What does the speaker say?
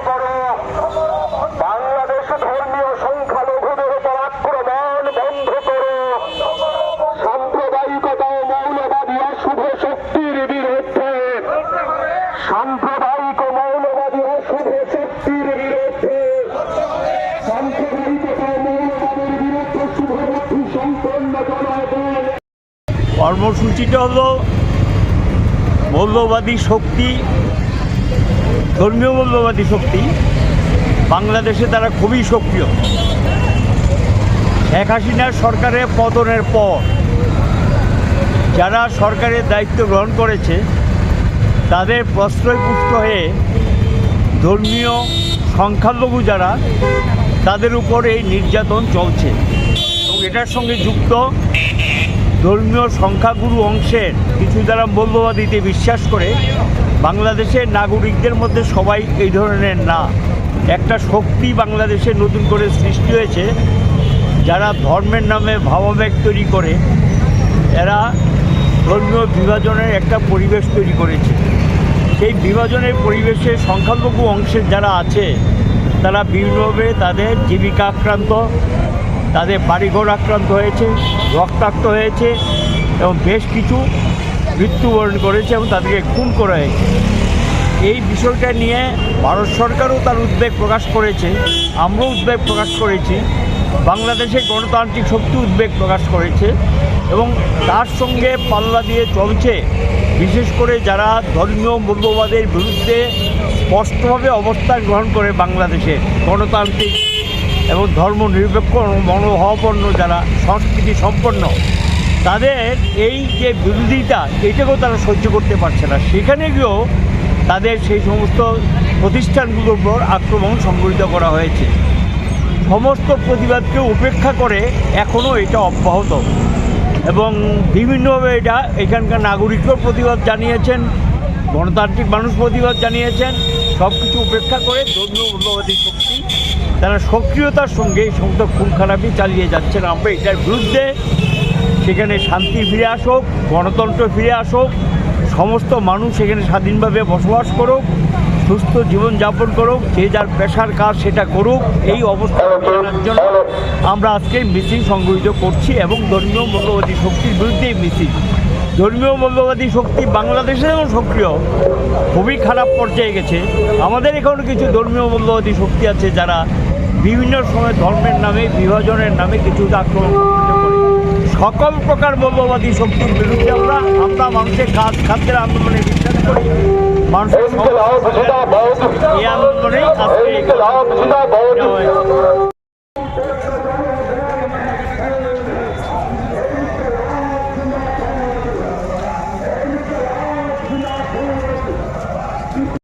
করো। বাংলাদেশ ধর্মীয় সংখ্যালঘুদের উপর আক্রমণ বন্ধ করো। সাম্প্রদায়িকতা ও মৌলবাদী অশুভ শক্তির বিরুদ্ধে, সাম্প্রদায়িক ও মৌলবাদী অশুভ শক্তির বিরুদ্ধে, সাম্প্রদায়িকতা ও মৌলবাদের বিরুদ্ধে শুভবুদ্ধি সম্পন্ন জনগণ। কর্মসূচিটা হলো মৌলবাদী শক্তি, ধর্মীয় মৌলবাদী শক্তি বাংলাদেশে তারা খুবই সক্রিয়। শেখ হাসিনার সরকারের পতনের পর যারা সরকারের দায়িত্ব গ্রহণ করেছে তাদের প্রশ্রয়পুষ্ট হয়ে ধর্মীয় সংখ্যালঘু যারা, তাদের উপর এই নির্যাতন চলছে এবং এটার সঙ্গে যুক্ত ধর্মীয় সংখ্যাগুরু অংশের কিছু যারা মৌলবাদীতে বিশ্বাস করে। বাংলাদেশের নাগরিকদের মধ্যে সবাই এই ধরনের না। একটা শক্তি বাংলাদেশে নতুন করে সৃষ্টি হয়েছে, যারা ধর্মের নামে ভাবাবেগ তৈরি করে, এরা ধর্মীয় বিভাজনের একটা পরিবেশ তৈরি করেছে। সেই বিভাজনের পরিবেশে সংখ্যালঘু অংশের যারা আছে তারা বিভিন্নভাবে তাদের জীবিকা আক্রান্ত, তাদের বাড়িঘর আক্রান্ত হয়েছে, রক্তাক্ত হয়েছে এবং বেশ কিছু মৃত্যুবরণ করেছে এবং তাদেরকে খুন করা হয়েছে। এই বিষয়টা নিয়ে ভারত সরকারও তার উদ্বেগ প্রকাশ করেছে, আমরাও উদ্বেগ প্রকাশ করেছি, বাংলাদেশের গণতান্ত্রিক শক্তি উদ্বেগ প্রকাশ করেছে এবং তার সঙ্গে পাল্লা দিয়ে চলছে বিশেষ করে যারা ধর্মীয় মূল্যবাদের বিরুদ্ধে স্পষ্টভাবে অবস্থান গ্রহণ করে বাংলাদেশের গণতান্ত্রিক এবং ধর্মনিরপেক্ষ মনোভাবাপন্ন যারা সংস্কৃতি সম্পন্ন, তাদের এই যে বিরোধিতা এটাকেও তারা সহ্য করতে পারছে না। সেখানে গিয়েও তাদের সেই সমস্ত প্রতিষ্ঠানগুলোর উপর আক্রমণ সংঘটিত করা হয়েছে। সমস্ত প্রতিবাদকে উপেক্ষা করে এখনও এটা অব্যাহত এবং বিভিন্নভাবে এটা এখানকার নাগরিকরাও প্রতিবাদ জানিয়েছেন, গণতান্ত্রিক মানুষ প্রতিবাদ জানিয়েছেন। সব কিছু উপেক্ষা করে ধর্মীয় মূল্যবাদী শক্তি তারা সক্রিয়তার সঙ্গে এই সমস্ত খুন খারাপি চালিয়ে যাচ্ছেন। আমরা এটার বিরুদ্ধে, সেখানে শান্তি ফিরে আসুক, গণতন্ত্র ফিরে আসুক, সমস্ত মানুষ সেখানে স্বাধীনভাবে বসবাস করুক, সুস্থ জীবনযাপন করুক, যে যার পেশার কাজ সেটা করুক, এই অবস্থা মেটানোর জন্য আমরা আজকে মিছিল সংগঠিত করছি এবং ধর্মীয় মৌলবাদী শক্তির বিরুদ্ধে এই মিছিল। ধর্মীয় মৌলবাদী শক্তি বাংলাদেশে যেমন সক্রিয়, খুবই খারাপ পর্যায়ে গেছে। আমাদের এখানে কিছু ধর্মীয় মৌলবাদী শক্তি আছে যারা বিভিন্ন সময় ধর্মের নামে, বিভাজনের নামে কিছু আক্রমণ করে। সকল প্রকার মৌলবাদী শক্তির বিরুদ্ধে আমরা মানুষের খাদ্যের আন্দোলনে বিশ্বাস করি। মানুষের এই আন্দোলনেই আজকে